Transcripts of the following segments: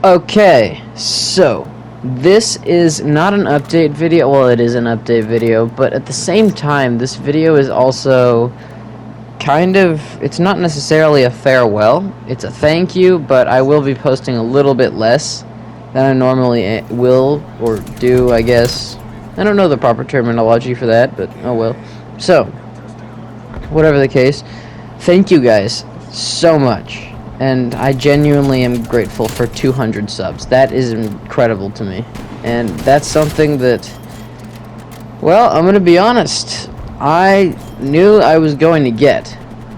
Okay, so this is not an update video. Well, it is an update video, but at the same time, this video is also it's not necessarily a farewell. It's a thank you, but I will be posting a little bit less than I normally will or do, I guess. I don't know the proper terminology for that, but oh well. So, whatever the case, thank you guys so much. And I genuinely am grateful for 200 subs. That is incredible to me. And that's something that, well, I'm going to be honest, I knew I was going to get,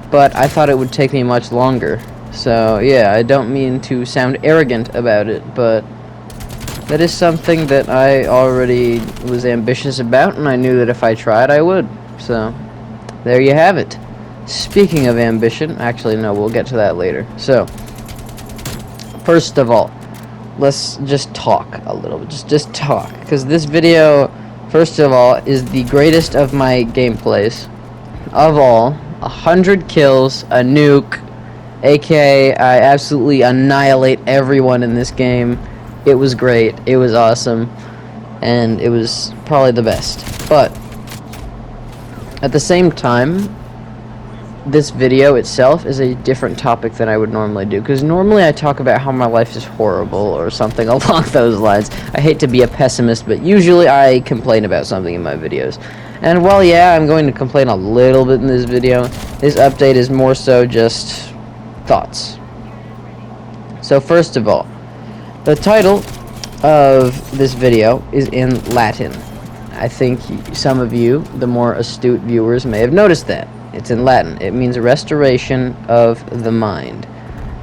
but I thought it would take me much longer. So, yeah, I don't mean to sound arrogant about it, but that is something that I already was ambitious about, and I knew that if I tried, I would. So, there you have it. Speaking of ambition, actually no, we'll get to that later. So, first of all, let's just talk a little bit. Just talk, because this video, first of all, is the greatest of my gameplays of all. 100 kills, a nuke, aka I absolutely annihilate everyone in this game. It was great, it was awesome, and it was probably the best. But at the same time, this video itself is a different topic than I would normally do, because normally I talk about how my life is horrible or something along those lines. I hate to be a pessimist, but usually I complain about something in my videos. And while yeah, I'm going to complain a little bit in this video, this update is more so just thoughts. So first of all, the title of this video is in Latin. I think some of you, the more astute viewers, may have noticed that. It's in Latin. It means restoration of the mind.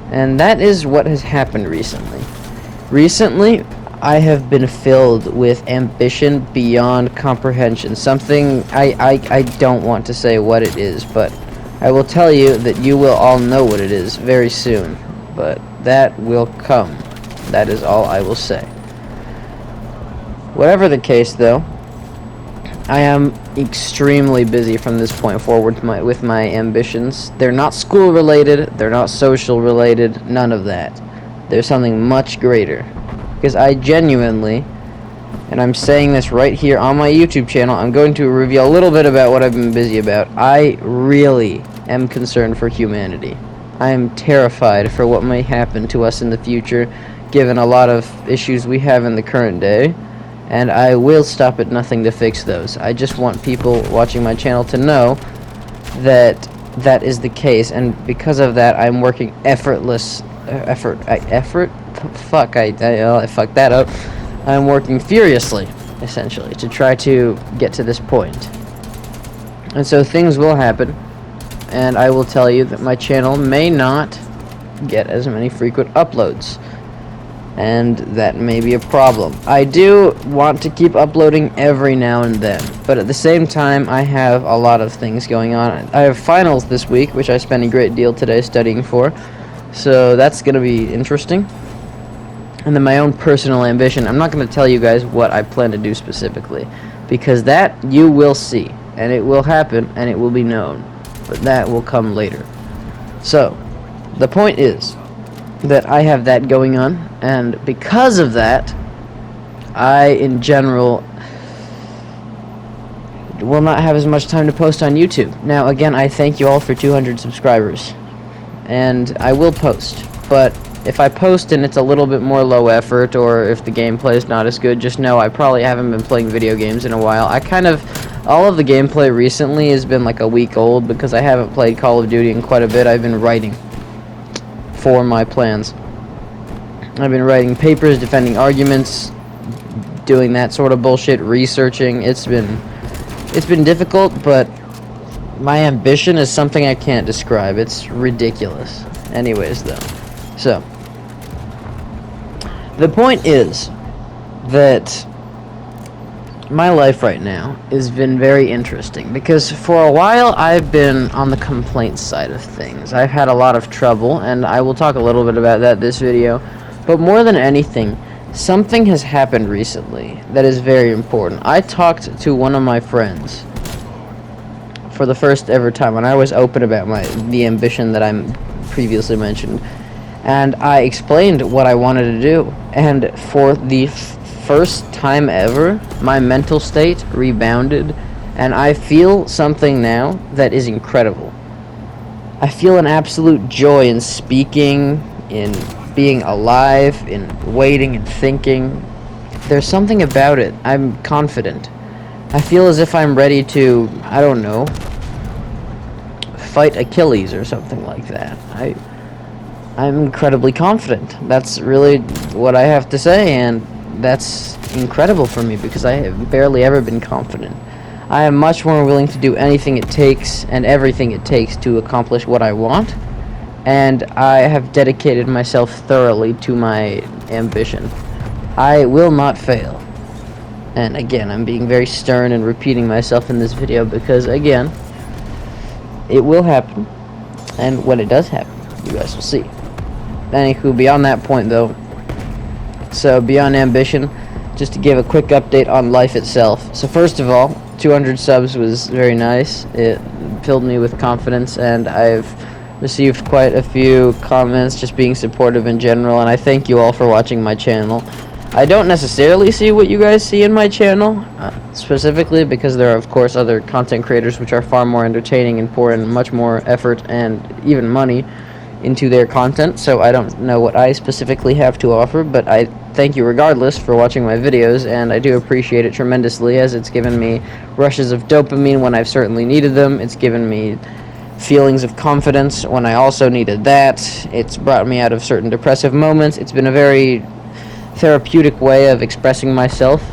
And that is what has happened recently. Recently, I have been filled with ambition beyond comprehension. Something I don't want to say what it is, but I will tell you that you will all know what it is very soon. But that will come. That is all I will say. Whatever the case, though, I am extremely busy from this point forward with my ambitions. They're not school related, they're not social related, none of that. There's something much greater. Because I genuinely, and I'm saying this right here on my YouTube channel, I'm going to reveal a little bit about what I've been busy about. I really am concerned for humanity. I am terrified for what may happen to us in the future, given a lot of issues we have in the current day. And I will stop at nothing to fix those. I just want people watching my channel to know that that is the case, and because of that, I'm working I fucked that up. I'm working furiously, essentially, to try to get to this point. And so things will happen, and I will tell you that my channel may not get as many frequent uploads. And that may be a problem. I do want to keep uploading every now and then, but at the same time, I have a lot of things going on. I have finals this week, which I spent a great deal today studying for, so that's going to be interesting. And then my own personal ambition. I'm not going to tell you guys what I plan to do specifically, because that you will see, and it will happen, and it will be known, but that will come later. So, the point is that I have that going on, and because of that, I in general will not have as much time to post on YouTube. Now again, I thank you all for 200 subscribers, and I will post, but if I post and it's a little bit more low effort, or if the gameplay is not as good, just know I probably haven't been playing video games in a while. All of the gameplay recently has been like a week old, because I haven't played Call of Duty in quite a bit. I've been writing for my plans. I've been writing papers, defending arguments, doing that sort of bullshit, researching. It's been difficult, but my ambition is something I can't describe. It's ridiculous. Anyways, though. So, the point is that my life right now has been very interesting, because for a while I've been on the complaints side of things. I've had a lot of trouble, and I will talk a little bit about that this video. But more than anything, something has happened recently that is very important. I talked to one of my friends for the first ever time, and I was open about the ambition that I previously mentioned. and I explained what I wanted to do, and for the first time ever, my mental state rebounded, and I feel something now that is incredible. I feel an absolute joy in speaking, in being alive, in waiting and thinking. There's something about it. I'm confident. I feel as if I'm ready to, I don't know, fight Achilles or something like that. I'm incredibly confident. That's really what I have to say, and that's incredible for me because I have barely ever been confident. I am much more willing to do anything it takes and everything it takes to accomplish what I want, and I have dedicated myself thoroughly to my ambition. I will not fail. And again, I'm being very stern and repeating myself in this video because, again, it will happen, and when it does happen, you guys will see. Anywho, beyond that point, though, so beyond ambition, just to give a quick update on life itself. So first of all, 200 subs was very nice. It filled me with confidence, and I've received quite a few comments just being supportive in general, and I thank you all for watching my channel. I don't necessarily see what you guys see in my channel, specifically because there are, of course, other content creators which are far more entertaining and pour in much more effort and even money into their content, so I don't know what I specifically have to offer, but I thank you regardless for watching my videos, and I do appreciate it tremendously, as it's given me rushes of dopamine when I've certainly needed them. It's given me feelings of confidence when I also needed that. It's brought me out of certain depressive moments. It's been a very therapeutic way of expressing myself,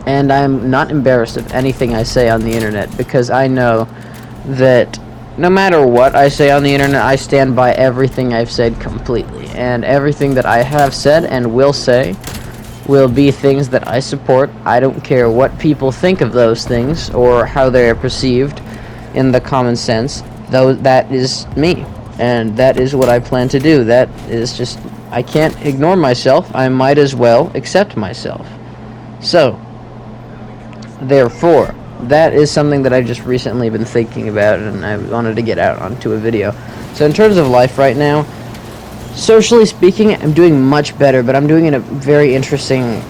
and I'm not embarrassed of anything I say on the internet, because I know that no matter what I say on the internet, I stand by everything I've said completely, and everything that I have said and will say will be things that I support. I don't care what people think of those things or how they are perceived in the common sense, though that is me, and that is what I plan to do. That is just, I can't ignore myself. I might as well accept myself. So, therefore, that is something that I've just recently been thinking about, and I wanted to get out onto a video. So in terms of life right now, socially speaking, I'm doing much better, but I'm doing it in a very interesting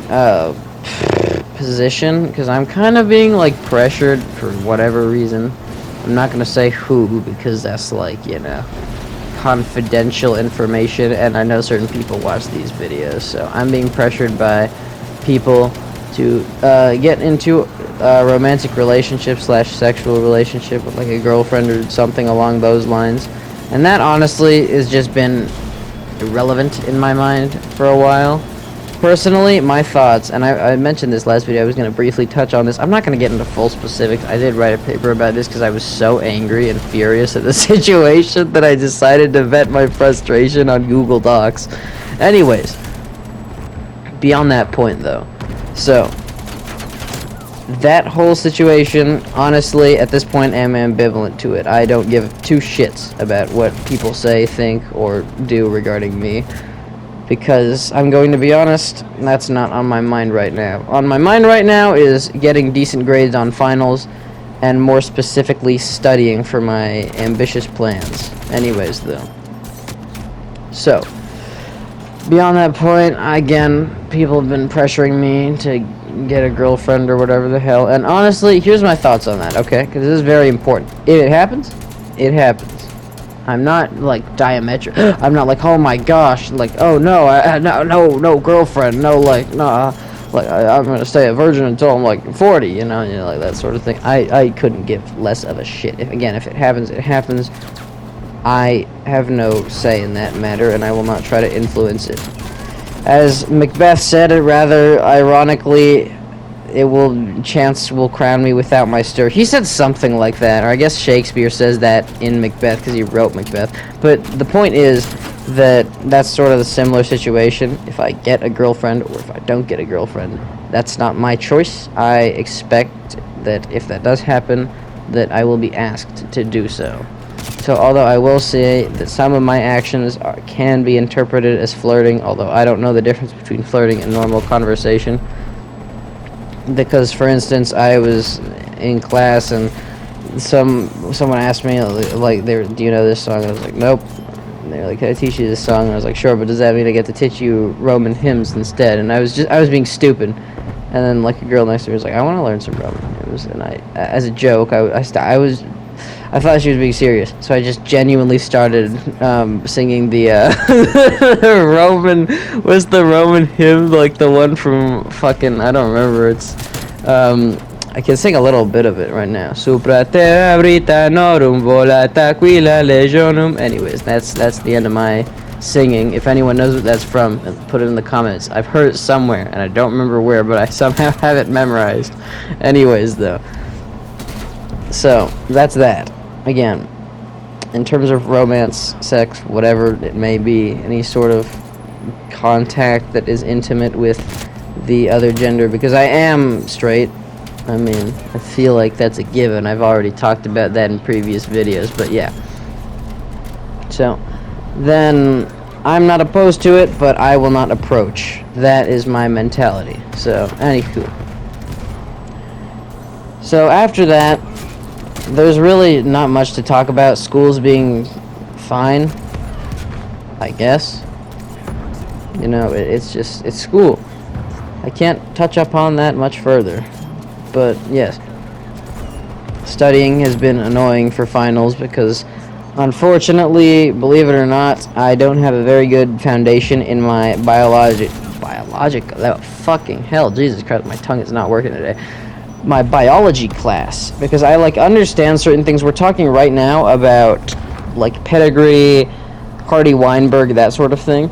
position, because I'm kind of being, like, pressured for whatever reason. I'm not going to say who, because that's, like, you know, confidential information, and I know certain people watch these videos, so I'm being pressured by people to get into a romantic relationship / sexual relationship with, like, a girlfriend or something along those lines, and that honestly has just been irrelevant in my mind for a while. Personally, my thoughts, and I mentioned this last video, I was going to briefly touch on this. I'm not going to get into full specifics. I did write a paper about this because I was so angry and furious at the situation that I decided to vent my frustration on Google Docs. Anyways, beyond that point, though, so that whole situation, honestly, at this point, I'm ambivalent to it. I don't give two shits about what people say, think, or do regarding me, because I'm going to be honest, that's not on my mind right now. On my mind right now is getting decent grades on finals, and more specifically, studying for my ambitious plans. Anyways, though. So, beyond that point, again, people have been pressuring me to get a girlfriend or whatever the hell, and honestly, here's my thoughts on that, okay? Because this is very important. If it happens, it happens. I'm not, like, diametric. I'm not like, oh my gosh, like, oh no, no girlfriend, no, like, nah, like, I'm gonna stay a virgin until I'm, like, 40, you know, like, that sort of thing. I couldn't give less of a shit. If it happens, it happens. I have no say in that matter, and I will not try to influence it. As Macbeth said it rather ironically, chance will crown me without my stir. He said something like that, or I guess Shakespeare says that in Macbeth because he wrote Macbeth. But the point is that that's sort of a similar situation. If I get a girlfriend or if I don't get a girlfriend, that's not my choice. I expect that if that does happen, that I will be asked to do so. So although I will say that some of my actions can be interpreted as flirting, although I don't know the difference between flirting and normal conversation. Because, for instance, I was in class and someone asked me, like, do you know this song? I was like, nope. And they're like, can I teach you this song? And I was like, sure, but does that mean I get to teach you Roman hymns instead? And I was being stupid. And then like a girl next to me was like, I want to learn some Roman hymns. And I, as a joke, I thought she was being serious. So I just genuinely started singing the Roman, what's the Roman hymn? Like the one from fucking, I don't remember. It's, I can sing a little bit of it right now. Supra terra Britannorum volata aquila legionum. Anyways, that's the end of my singing. If anyone knows what that's from, put it in the comments. I've heard it somewhere, and I don't remember where, but I somehow have it memorized. Anyways, though. So, that's that. Again, in terms of romance, sex, whatever it may be, any sort of contact that is intimate with the other gender, because I am straight. I mean, I feel like that's a given. I've already talked about that in previous videos, but yeah. So, then I'm not opposed to it, but I will not approach. That is my mentality. So, anywho. So, after that, there's really not much to talk about. School's being fine, I guess. You know, it's school. I can't touch upon that much further. But, yes. Studying has been annoying for finals because, unfortunately, believe it or not, I don't have a very good foundation in my fucking hell, Jesus Christ, my tongue is not working today. My biology class, because I, like, understand certain things. We're talking right now about, like, pedigree, Hardy Weinberg, that sort of thing.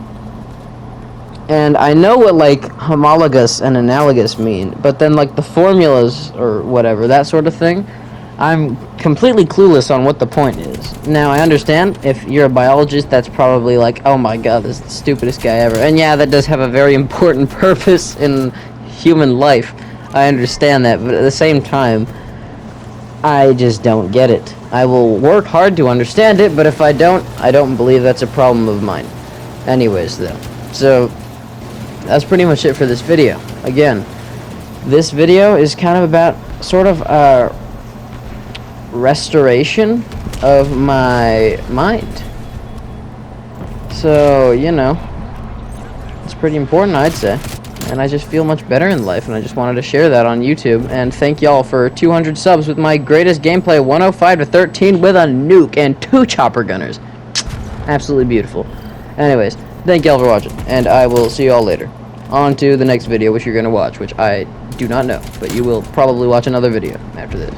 And I know what, like, homologous and analogous mean, but then, like, the formulas or whatever, that sort of thing, I'm completely clueless on what the point is. Now, I understand, if you're a biologist, that's probably like, oh my god, this is the stupidest guy ever. And yeah, that does have a very important purpose in human life. I understand that, but at the same time, I just don't get it. I will work hard to understand it, but if I don't believe that's a problem of mine. Anyways, though. So, that's pretty much it for this video. Again, this video is kind of about sort of a restoration of my mind. So, you know, it's pretty important, I'd say. And I just feel much better in life, and I just wanted to share that on YouTube. And thank y'all for 200 subs with my greatest gameplay, 105-13 with a nuke and 2 chopper gunners. Absolutely beautiful. Anyways, thank y'all for watching, and I will see y'all later. On to the next video, which you're going to watch, which I do not know, but you will probably watch another video after this.